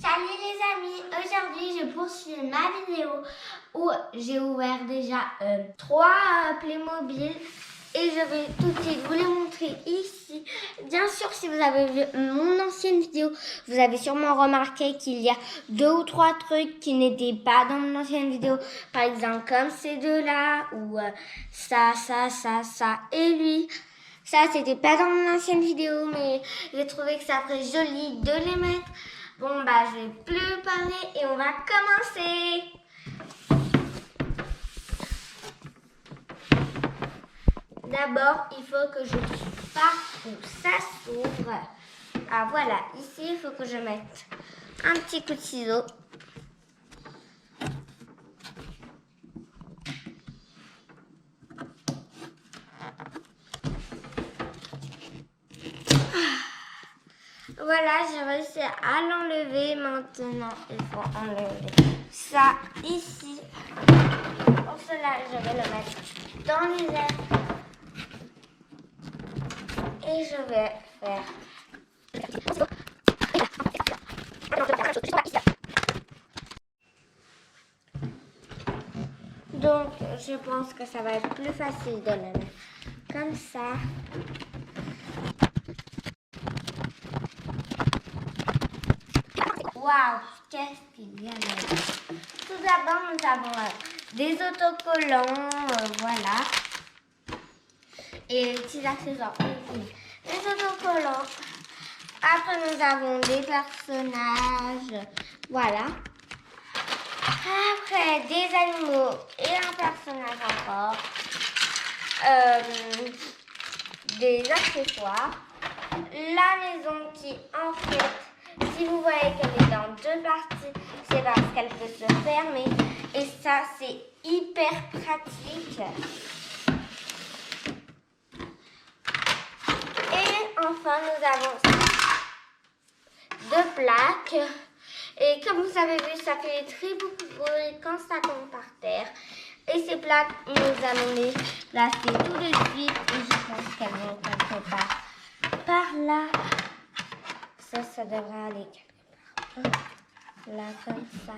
Salut les amis, aujourd'hui je poursuis ma vidéo où j'ai ouvert déjà 3 Playmobil et je vais tout de suite vous les montrer ici. Bien sûr, si vous avez vu mon ancienne vidéo, vous avez sûrement remarqué qu'il y a 2 ou 3 trucs qui n'étaient pas dans mon ancienne vidéo. Par exemple comme ces deux-là ou ça et lui. Ça, c'était pas dans mon ancienne vidéo, mais j'ai trouvé que ça ferait joli de les mettre. Bon, bah, je vais plus parler et on va commencer. D'abord, il faut que je parte où ça s'ouvre. Ah, voilà. Ici, il faut que je mette un petit coup de ciseau. Voilà, j'ai réussi à l'enlever. Maintenant, il faut enlever ça ici. Pour cela, je vais le mettre dans les airs. Et je vais faire... Donc, je pense que ça va être plus facile de le mettre comme ça. Waouh, qu'est-ce qu'il y a là? Tout d'abord, nous avons des autocollants, voilà. Et des petits accessoires ici. Des autocollants. Après, nous avons des personnages, voilà. Après, des animaux et un personnage encore. Des accessoires. La maison qui, en fait, si vous voyez qu'elle est dans 2 parties, c'est parce qu'elle peut se fermer. Et ça, c'est hyper pratique. Et enfin, nous avons 2 plaques. Et comme vous avez vu, ça fait très beaucoup de bruit quand ça tombe par terre. Et ces plaques, nous allons les placer tout de suite. Et je pense qu'elles vont quelque part par là. Ça devrait aller quelque part. Là, comme ça.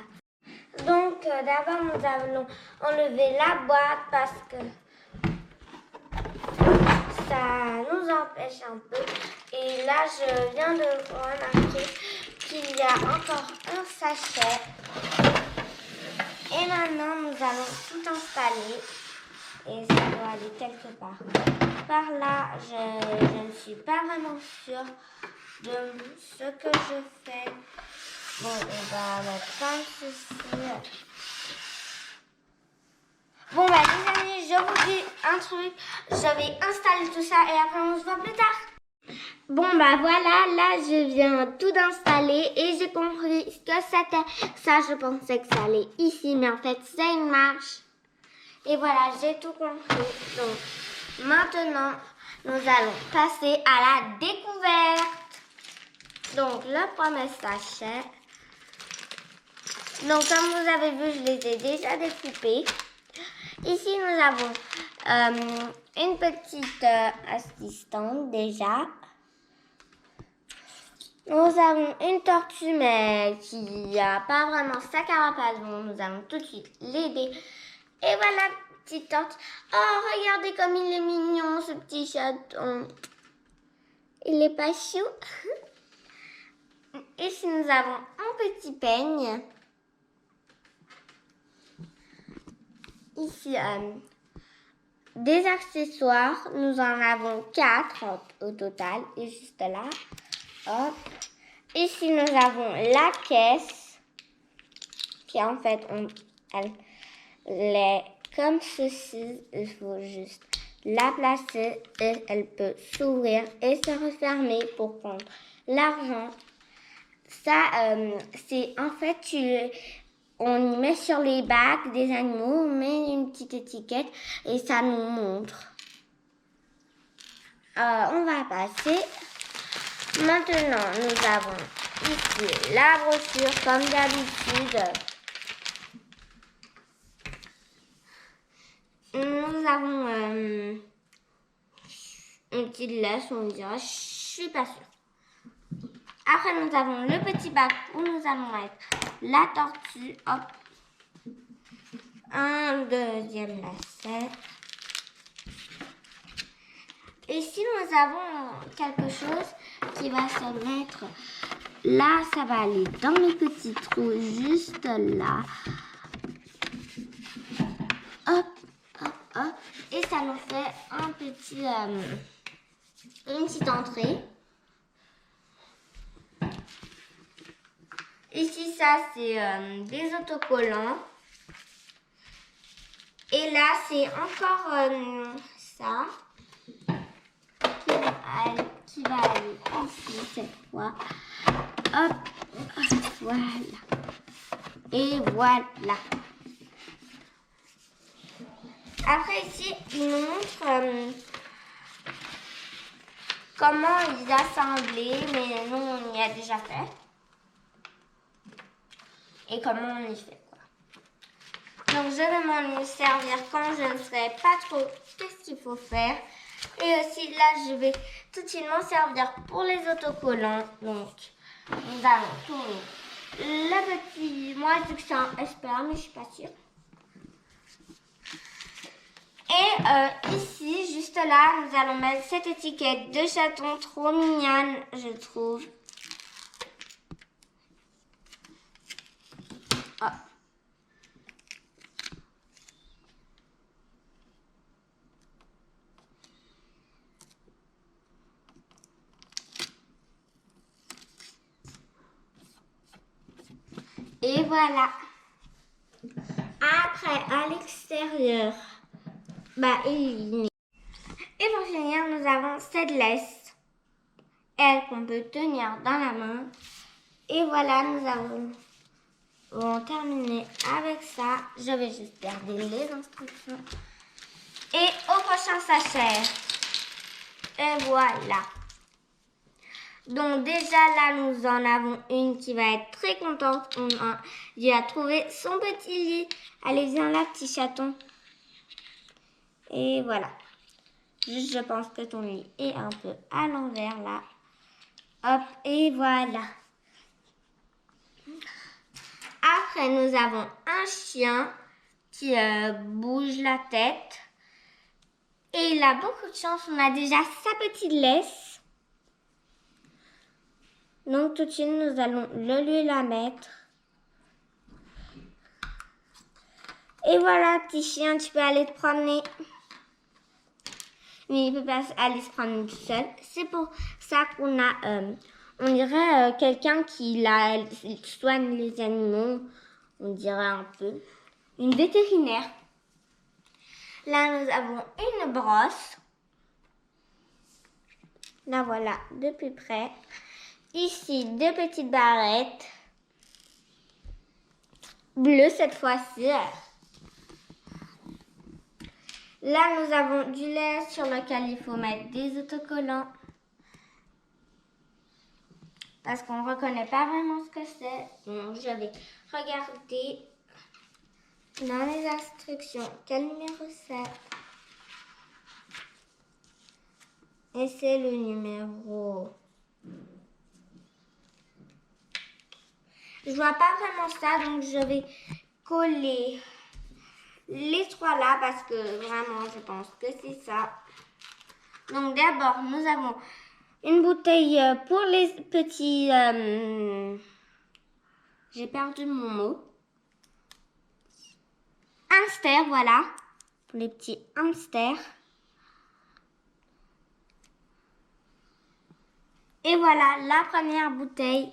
Donc, d'abord, nous allons enlever la boîte parce que ça nous empêche un peu. Et là, je viens de remarquer qu'il y a encore un sachet. Et maintenant, nous allons tout installer. Et ça doit aller quelque part. Par là, je ne suis pas vraiment sûre de ce que je fais. Bon, on va mettre comme ceci. Bon, bah les amis, je vous dis un truc. Je vais installer tout ça et après on se voit plus tard. Bon, bah voilà, là je viens tout d'installer et j'ai compris que c'était ça. Je pensais que ça allait ici, mais en fait c'est une marche. Et voilà, j'ai tout compris. Donc, maintenant, nous allons passer à la découverte. Donc, le premier sachet. Donc, comme vous avez vu, je les ai déjà découpés. Ici, nous avons une petite assistante déjà. Nous avons une tortue, mais qui n'a pas vraiment sa carapace. Bon, nous allons tout de suite l'aider. Et voilà, petite tortue. Oh, regardez comme il est mignon, ce petit chaton. Il est pas chou. Ici, nous avons un petit peigne. Ici, des accessoires. Nous en avons 4 au total. Et juste là. Hop. Ici, nous avons la caisse. Qui en fait, elle est comme ceci. Il faut juste la placer et elle peut s'ouvrir et se refermer pour prendre l'argent. Ça, c'est en fait, on y met sur les bacs des animaux, on met une petite étiquette et ça nous montre. On va passer. Maintenant, nous avons ici la brochure comme d'habitude. Nous avons une petite laisse, on dirait, je suis pas sûre. Après, nous avons le petit bac où nous allons mettre la tortue. Hop. Un deuxième lacet. Ici, nous avons quelque chose qui va se mettre là. Ça va aller dans le petit trou juste là. Hop, hop, hop. Et ça nous fait un petit, une petite entrée. Ici, ça, c'est des autocollants. Et là, c'est encore ça qui va aller ici cette fois. Hop, voilà. Et voilà. Après ici, il nous montre comment ils assemblaient, mais nous, on y a déjà fait. Et comment on y fait, quoi. Donc, je vais m'en servir quand je ne saurai pas trop qu'est-ce qu'il faut faire. Et aussi, là, je vais tout de suite m'en servir pour les autocollants. Donc, nous allons tourner le petit... Moi, je dis que c'est un Esper, mais je suis pas sûre. Et ici, juste là, nous allons mettre cette étiquette de chaton trop mignonne, je trouve. Oh. Et voilà. Après, à l'extérieur, il... Et pour finir, nous avons cette laisse, elle qu'on peut tenir dans la main. Et voilà, nous avons terminé avec ça. Je vais juste garder les instructions. Et au prochain sachet. Et voilà. Donc déjà là, nous en avons une qui va être très contente. Il a trouvé son petit lit. Allez, viens là, petit chaton. Et voilà. Juste, je pense que ton lit est un peu à l'envers là. Hop, et voilà. Après, nous avons un chien qui bouge la tête. Et il a beaucoup de chance, on a déjà sa petite laisse. Donc tout de suite, nous allons lui la mettre. Et voilà, petit chien, tu peux aller te promener. Mais il ne peut pas aller se promener tout seul. C'est pour ça qu'on a, on dirait quelqu'un qui soigne les animaux. On dirait un peu une vétérinaire. Là, nous avons une brosse. Là, voilà, de plus près. Ici, deux petites barrettes. Bleues cette fois-ci. Là, nous avons du lait sur lequel il faut mettre des autocollants. Parce qu'on ne reconnaît pas vraiment ce que c'est. Donc, je vais regarder dans les instructions quel numéro c'est. Et c'est le numéro... Je vois pas vraiment ça, donc je vais coller les trois là parce que vraiment je pense que c'est ça. Donc d'abord nous avons une bouteille pour les petits... j'ai perdu mon mot. Hamster, voilà. Pour les petits hamsters. Et voilà la première bouteille.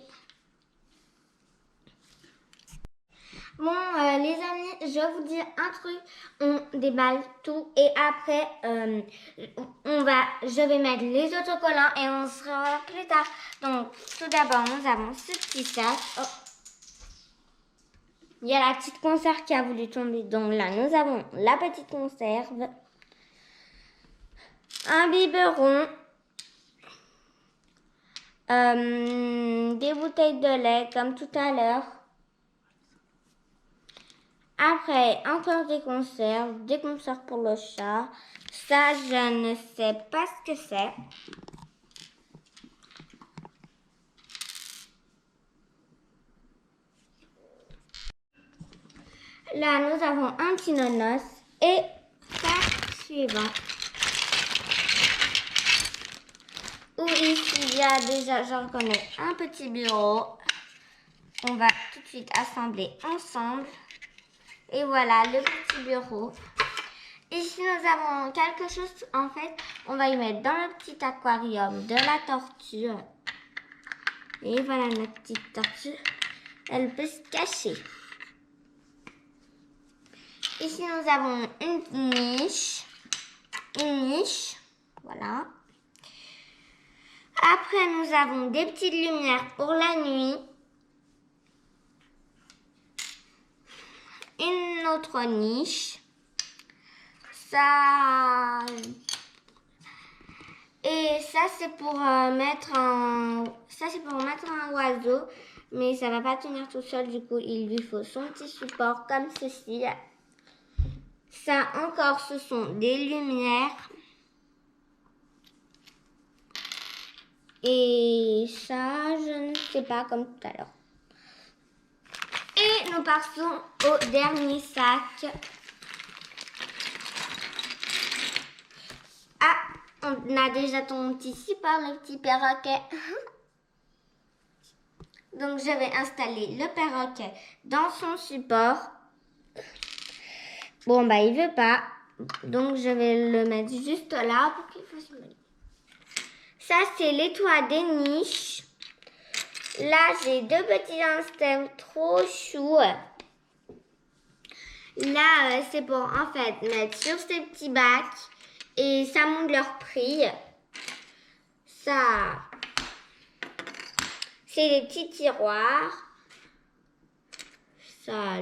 Bon, les amis, je vous dis un truc, on déballe tout et après, je vais mettre les autocollants et on se revoit plus tard. Donc, tout d'abord, nous avons ce petit sac. Oh. Il y a la petite conserve qui a voulu tomber. Donc là, nous avons la petite conserve, un biberon, des bouteilles de lait comme tout à l'heure. Après, encore des conserves pour le chat. Ça, je ne sais pas ce que c'est. Là, nous avons un petit nonos et carte suivante. Où ici, il y a déjà, je reconnais, un petit bureau. On va tout de suite assembler ensemble. Et voilà le petit bureau. Ici, nous avons quelque chose, en fait, on va y mettre dans le petit aquarium de la tortue. Et voilà notre petite tortue. Elle peut se cacher. Ici, nous avons une niche. Voilà. Après, nous avons des petites lumières pour la nuit. Une autre niche. Ça... Et ça, c'est pour mettre un... Ça, c'est pour mettre un oiseau. Mais ça va pas tenir tout seul. Du coup, il lui faut son petit support comme ceci. Ça encore, ce sont des lumières. Et ça, je ne sais pas, comme tout à l'heure. Et nous passons au dernier sac. Ah, on a déjà ton petit support, le petit perroquet. Donc, je vais installer le perroquet dans son support. Bon, bah, il veut pas. Donc, je vais le mettre juste là pour qu'il fasse mal. Ça, c'est les toits des niches. Là, j'ai deux petits hamsters trop choux. Là, c'est pour, en fait, mettre sur ces petits bacs. Et ça monte leur prix. Ça, c'est des petits tiroirs. Ça.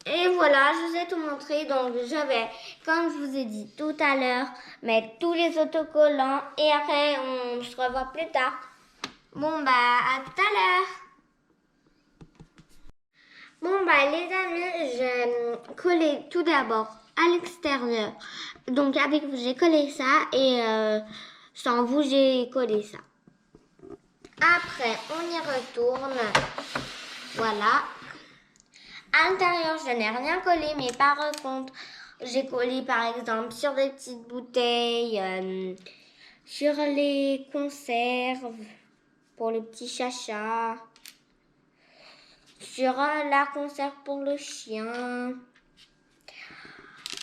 Et voilà, je vous ai tout montré. Donc, je vais, comme je vous ai dit tout à l'heure, mettre tous les autocollants. Et après, on se revoit plus tard. Bon, bah, à tout à l'heure. Bon, bah, les amis, j'ai collé tout d'abord à l'extérieur. Donc, avec vous, j'ai collé ça. Et sans vous, j'ai collé ça. Après, on y retourne. Voilà. À l'intérieur, je n'ai rien collé, mais par contre, j'ai collé par exemple sur des petites bouteilles, sur les conserves pour le petit chacha, sur la conserve pour le chien,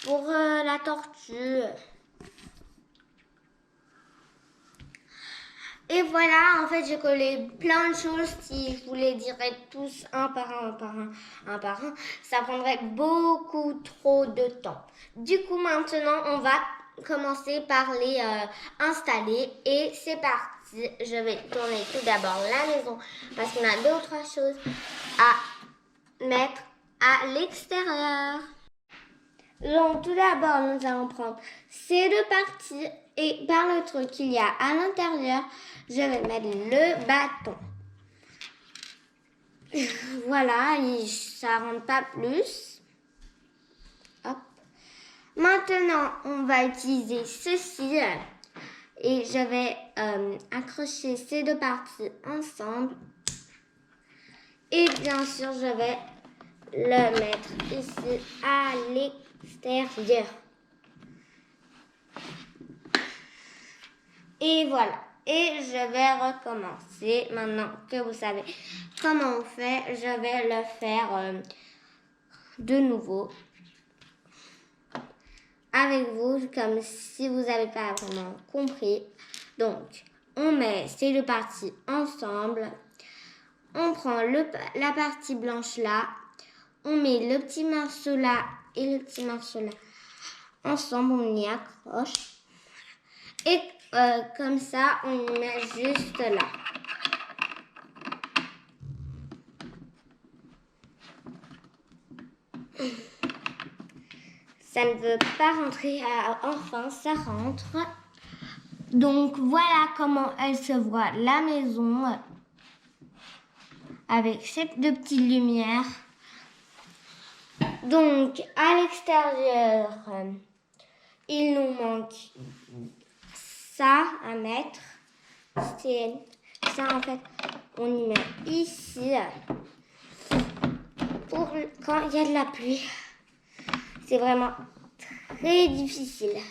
pour la tortue. Et voilà, en fait, j'ai collé plein de choses. Si je vous les dirais tous un par un, ça prendrait beaucoup trop de temps. Du coup, maintenant, on va commencer par les installer. Et c'est parti. Je vais tourner tout d'abord la maison parce qu'on a deux ou trois choses à mettre à l'extérieur. Donc, tout d'abord, nous allons prendre ces deux parties et par le truc qu'il y a à l'intérieur, je vais mettre le bâton. Voilà, ça rentre pas plus. Hop. Maintenant, on va utiliser ceci et je vais accrocher ces deux parties ensemble. Et bien sûr, je vais le mettre ici à l'extérieur. Et voilà. Et je vais recommencer. Maintenant que vous savez comment on fait, je vais le faire de nouveau avec vous, comme si vous n'avez pas vraiment compris. Donc, on met ces deux parties ensemble. On prend la partie blanche là. On met le petit morceau là et le petit morceau là. Ensemble, on y accroche. Et comme ça, on y met juste là. Ça ne veut pas rentrer. Enfin, ça rentre. Donc, voilà comment elle se voit la maison. Avec ces deux petites lumières. Donc, à l'extérieur, il nous manque ça à mettre. C'est ça, en fait, on y met ici. pour quand il y a de la pluie. C'est vraiment très difficile.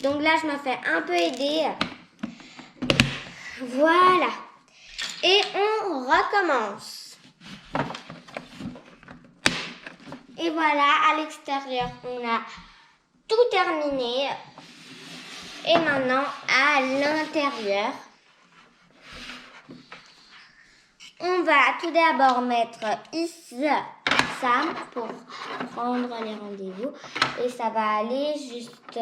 Donc là, je me fais un peu aider. Voilà. Et on recommence. Et voilà, à l'extérieur, on a tout terminé. Et maintenant, à l'intérieur, on va tout d'abord mettre ici ça pour prendre les rendez-vous. Et ça va aller juste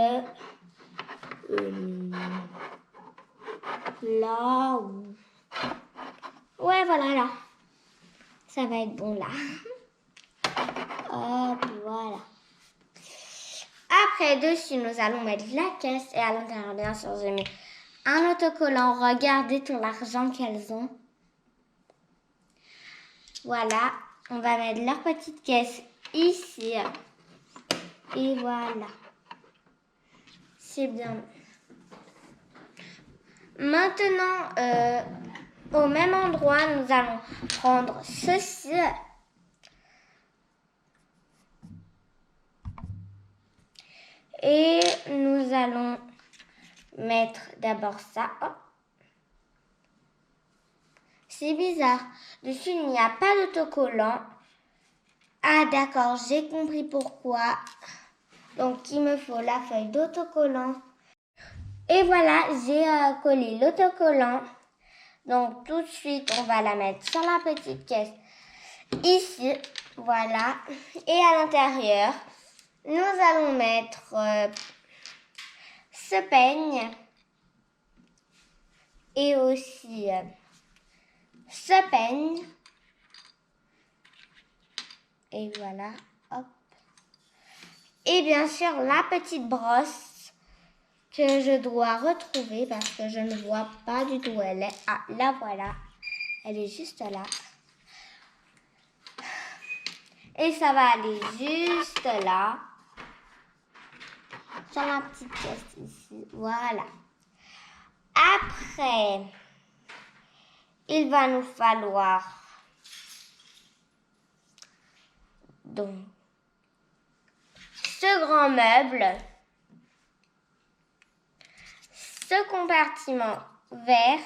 là où... Ouais, voilà, là. Ça va être bon, là. Hop, voilà. Après, dessus, nous allons mettre la caisse. Et à l'intérieur, bien sûr, j'ai mis un autocollant. Regardez tout l'argent qu'elles ont. Voilà. On va mettre leur petite caisse ici. Et voilà. C'est bien. Maintenant, au même endroit, nous allons prendre ceci. Et nous allons mettre d'abord ça. Hop. C'est bizarre. Dessus, il n'y a pas d'autocollant. Ah d'accord, j'ai compris pourquoi. Donc, il me faut la feuille d'autocollant. Et voilà, j'ai collé l'autocollant. Donc, tout de suite, on va la mettre sur la petite caisse ici. Voilà. Et à l'intérieur, nous allons mettre ce peigne. Et aussi ce peigne. Et voilà, hop. Et bien sûr, la petite brosse que je dois retrouver parce que je ne vois pas du tout où elle est. Ah, la voilà. Elle est juste là. Et ça va aller juste là. Sur la petite pièce ici. Voilà. Après, il va nous falloir donc ce grand meuble, ce compartiment vert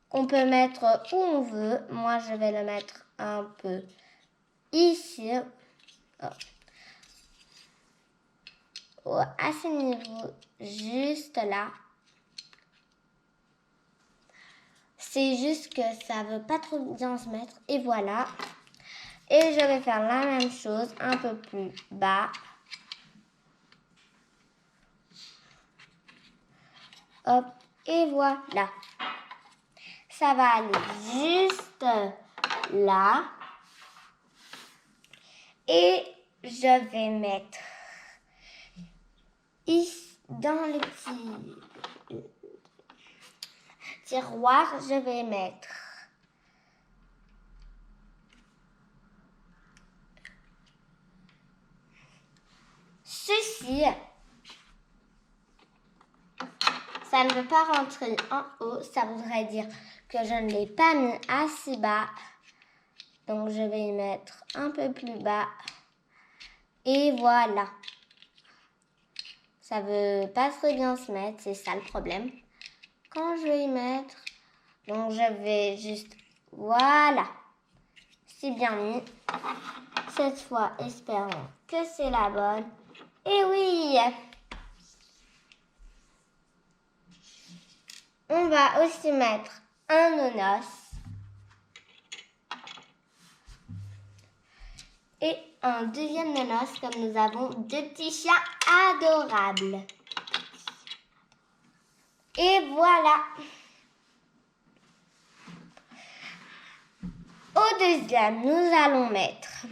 qu'on peut mettre où on veut. Moi, je vais le mettre un peu ici. À ce niveau, juste là. C'est juste que ça veut pas trop bien se mettre. Et voilà. Et je vais faire la même chose un peu plus bas. Hop. Et voilà. Ça va aller juste là. Et je vais mettre ici dans le petit tiroir, je vais mettre ceci. Ça ne veut pas rentrer en haut, ça voudrait dire que je ne l'ai pas mis assez bas. Donc je vais y mettre un peu plus bas. Et voilà. Ça veut pas très bien se mettre, c'est ça le problème. Quand je vais y mettre, donc je vais juste, voilà. C'est bien mis. Cette fois, espérons que c'est la bonne. Et oui! On va aussi mettre un nonos. Et un deuxième nonos, comme nous avons deux petits chiens adorables. Et voilà. Au deuxième, nous allons mettre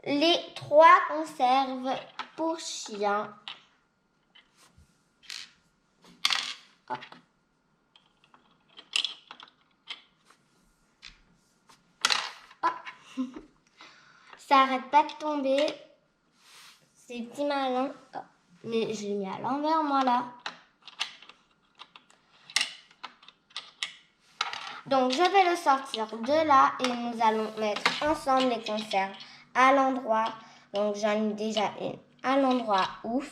les 3 conserves pour chiens. Hop. Hop. Ça arrête pas de tomber. C'est petit malin. Oh. Mais je l'ai mis à l'envers, moi, là. Donc, je vais le sortir de là et nous allons mettre ensemble les conserves à l'endroit. Donc, j'en ai déjà une à l'endroit ouf.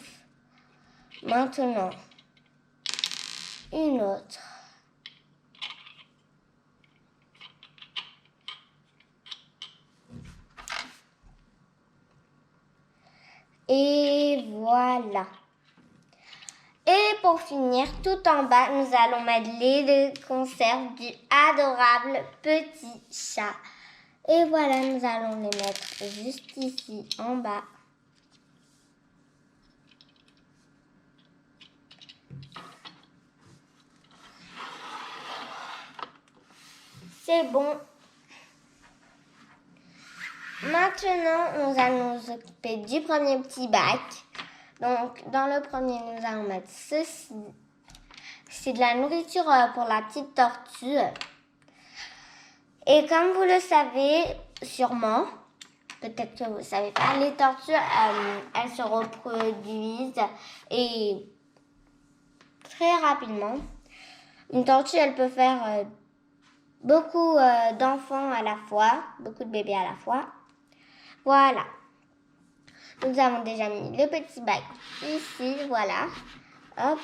Maintenant, une autre. Et voilà. Et pour finir, tout en bas, nous allons mettre les deux conserves du adorable petit chat. Et voilà, nous allons les mettre juste ici en bas. C'est bon. Maintenant, nous allons nous occuper du premier petit bac. Donc, dans le premier, nous allons mettre ceci. C'est de la nourriture pour la petite tortue. Et comme vous le savez, sûrement, peut-être que vous ne savez pas, les tortues, elles se reproduisent et très rapidement. Une tortue, elle peut faire beaucoup d'enfants à la fois, beaucoup de bébés à la fois. Voilà. Nous avons déjà mis le petit bac ici, voilà. Hop.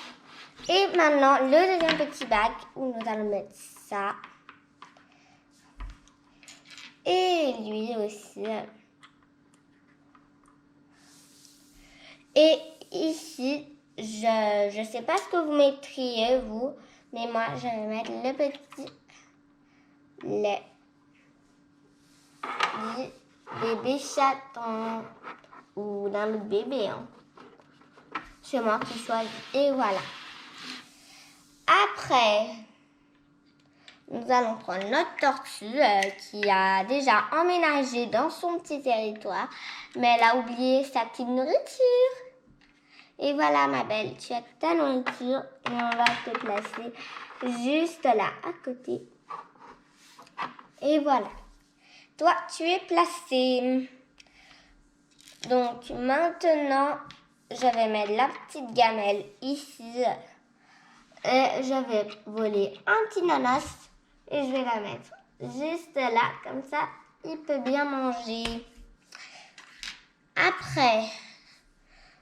Et maintenant, le deuxième petit bac où nous allons mettre ça. Et lui aussi. Et ici, je sais pas ce que vous mettriez, vous, mais moi, je vais mettre le petit lait du bébé chaton ou d'un autre bébé. Hein. C'est moi qui choisis. Et voilà. Après, nous allons prendre notre tortue qui a déjà emménagé dans son petit territoire, mais elle a oublié sa petite nourriture. Et voilà ma belle, tu as ta nourriture et on va te placer juste là à côté. Et voilà, toi tu es placé. Donc maintenant, je vais mettre la petite gamelle ici. Et je vais voler un petit nanas et je vais la mettre juste là, comme ça, il peut bien manger. Après,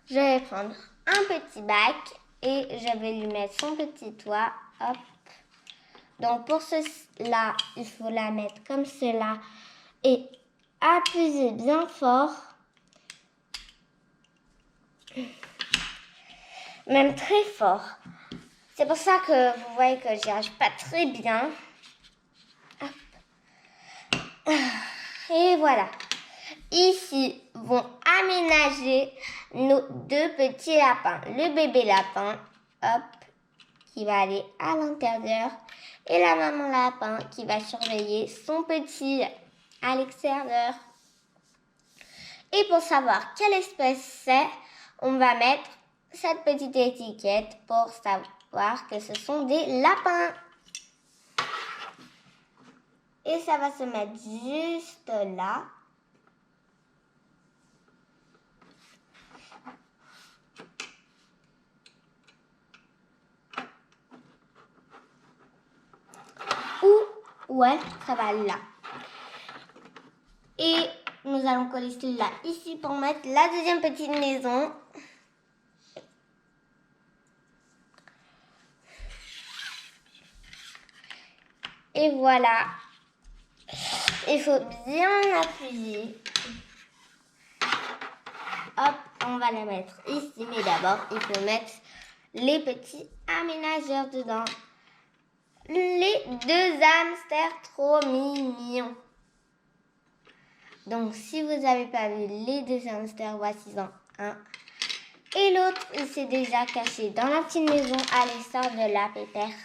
je vais prendre un petit bac et je vais lui mettre son petit toit. Hop. Donc pour cela, il faut la mettre comme cela et appuyer bien fort. Même très fort. C'est pour ça que vous voyez que j'y arrive pas très bien. Hop. Et voilà. Ici vont aménager nos deux petits lapins. Le bébé lapin, hop, qui va aller à l'intérieur. Et la maman lapin qui va surveiller son petit à l'extérieur. Et pour savoir quelle espèce c'est, on va mettre cette petite étiquette pour savoir que ce sont des lapins. Et ça va se mettre juste là. Ouais, ça va là. Et nous allons coller celui-là ici pour mettre la deuxième petite maison. Et voilà. Il faut bien appuyer. Hop, on va la mettre ici. Mais d'abord, il faut mettre les petits aménageurs dedans. Les deux hamsters trop mignons. Donc, si vous n'avez pas vu les deux hamsters, voici-en un. Et l'autre, il s'est déjà caché dans la petite maison à l'extérieur de la pépère.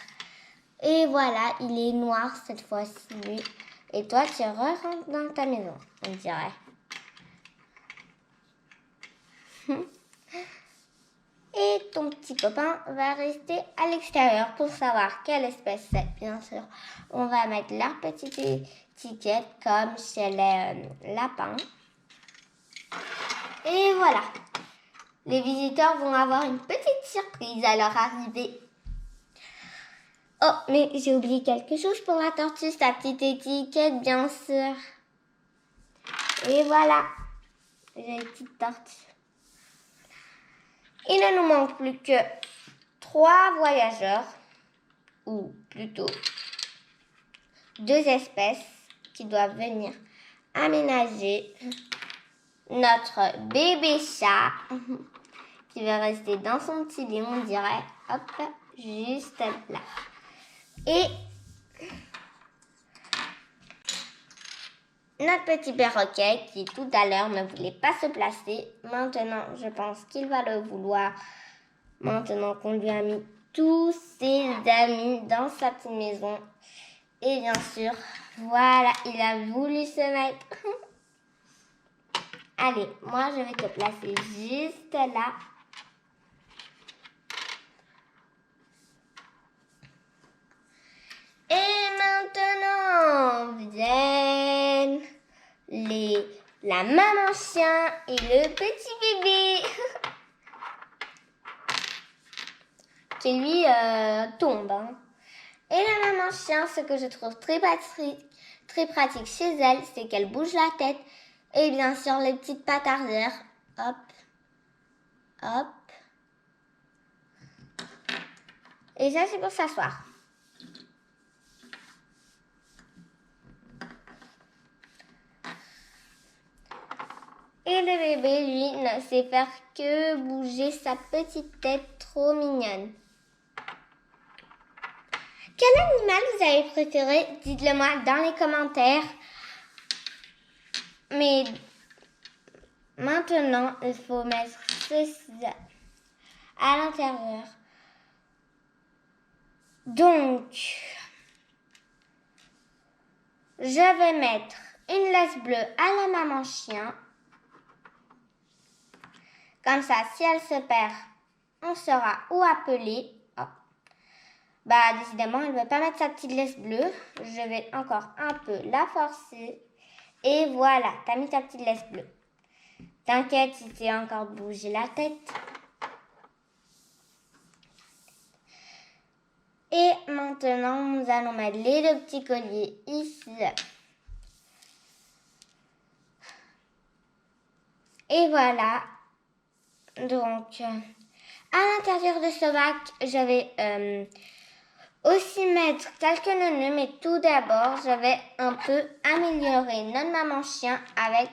Et voilà, il est noir cette fois-ci, lui. Et toi, tu rentres dans ta maison, on dirait. Et ton petit copain va rester à l'extérieur pour savoir quelle espèce c'est. Bien sûr, on va mettre leur petite étiquette comme chez les lapins. Et voilà. Les visiteurs vont avoir une petite surprise à leur arrivée. Oh, mais j'ai oublié quelque chose pour la tortue, sa petite étiquette, bien sûr. Et voilà, j'ai une petite tortue. Il ne nous manque plus que 3 voyageurs, ou plutôt 2 espèces qui doivent venir aménager notre bébé chat qui va rester dans son petit lit, on dirait, hop, juste là. Et notre petit perroquet qui tout à l'heure ne voulait pas se placer, maintenant je pense qu'il va le vouloir. Maintenant qu'on lui a mis tous ses amis dans sa petite maison. Et bien sûr, voilà, il a voulu se mettre. Allez, moi je vais te placer juste là. Et maintenant, viennent la maman chien et le petit bébé qui lui tombe. Hein. Et la maman chien, ce que je trouve très pratique chez elle, c'est qu'elle bouge la tête et bien sûr les petites pattes arrière. Hop, hop. Et ça, c'est pour s'asseoir. Et le bébé, lui, ne sait faire que bouger sa petite tête trop mignonne. Quel animal vous avez préféré? Dites-le moi dans les commentaires. Mais maintenant, il faut mettre ceci à l'intérieur. Donc, je vais mettre une laisse bleue à la maman chien. Comme ça, si elle se perd, on saura où appeler. Oh. Bah, décidément, elle ne veut pas mettre sa petite laisse bleue. Je vais encore un peu la forcer. Et voilà, t'as mis ta petite laisse bleue. T'inquiète si tu as encore bougé la tête. Et maintenant, nous allons mettre les 2 petits colliers ici. Et voilà. Donc, à l'intérieur de ce bac, je vais aussi mettre quelques neuneux, mais tout d'abord, je vais un peu améliorer notre maman chien avec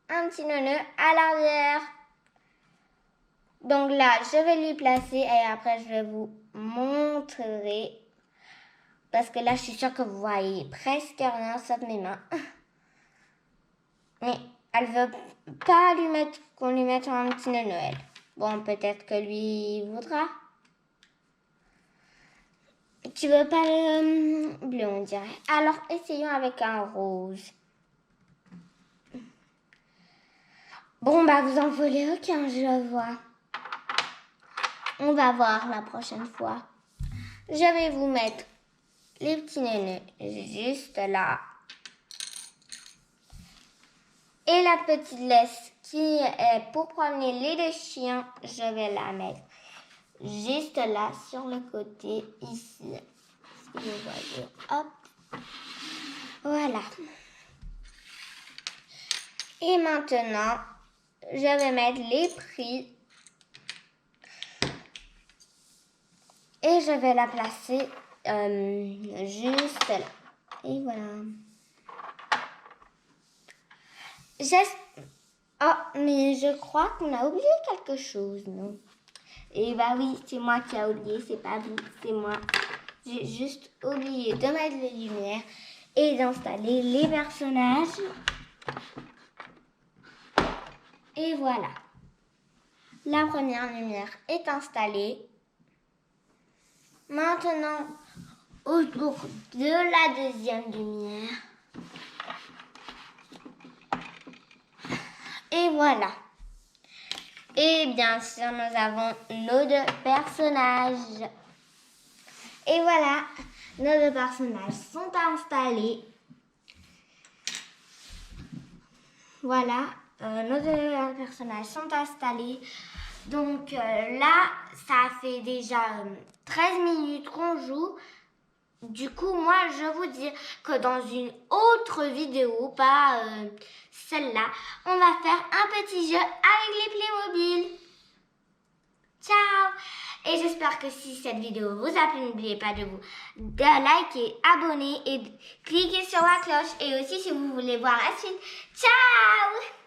un petit neuneu à l'arrière. Donc là, je vais lui placer et après, je vais vous montrer. Parce que là, je suis sûre que vous voyez presque rien sauf mes mains. Mais elle veut pas qu'on lui mette un petit neuneu, elle. Bon, peut-être que lui voudra. Tu veux pas le bleu, on dirait. Alors, essayons avec un rose. Bon, bah, vous en voulez aucun, je vois. On va voir la prochaine fois. Je vais vous mettre les petits neuneux juste là. Et la petite laisse qui est pour promener les 2 chiens, je vais la mettre juste là sur le côté ici. Si vous voyez, hop. Voilà. Et maintenant, je vais mettre les prix. Et je vais la placer juste là. Et voilà. Oh, mais je crois qu'on a oublié quelque chose, non? Et bah oui, c'est moi qui ai oublié, c'est pas vous, c'est moi. J'ai juste oublié de mettre les lumières et d'installer les personnages. Et voilà. La première lumière est installée. Maintenant, autour de la deuxième lumière. Et voilà. Et bien sûr, nous avons nos 2 personnages. Et voilà, nos 2 personnages sont installés. Voilà, nos 2 personnages sont installés. Donc là, ça fait déjà 13 minutes qu'on joue. Du coup, moi, je vous dis que dans une autre vidéo, pas celle-là, on va faire un petit jeu avec les Playmobil. Ciao! Et j'espère que si cette vidéo vous a plu, n'oubliez pas de vous liker, abonner et cliquer sur la cloche. Et aussi si vous voulez voir la suite. Ciao!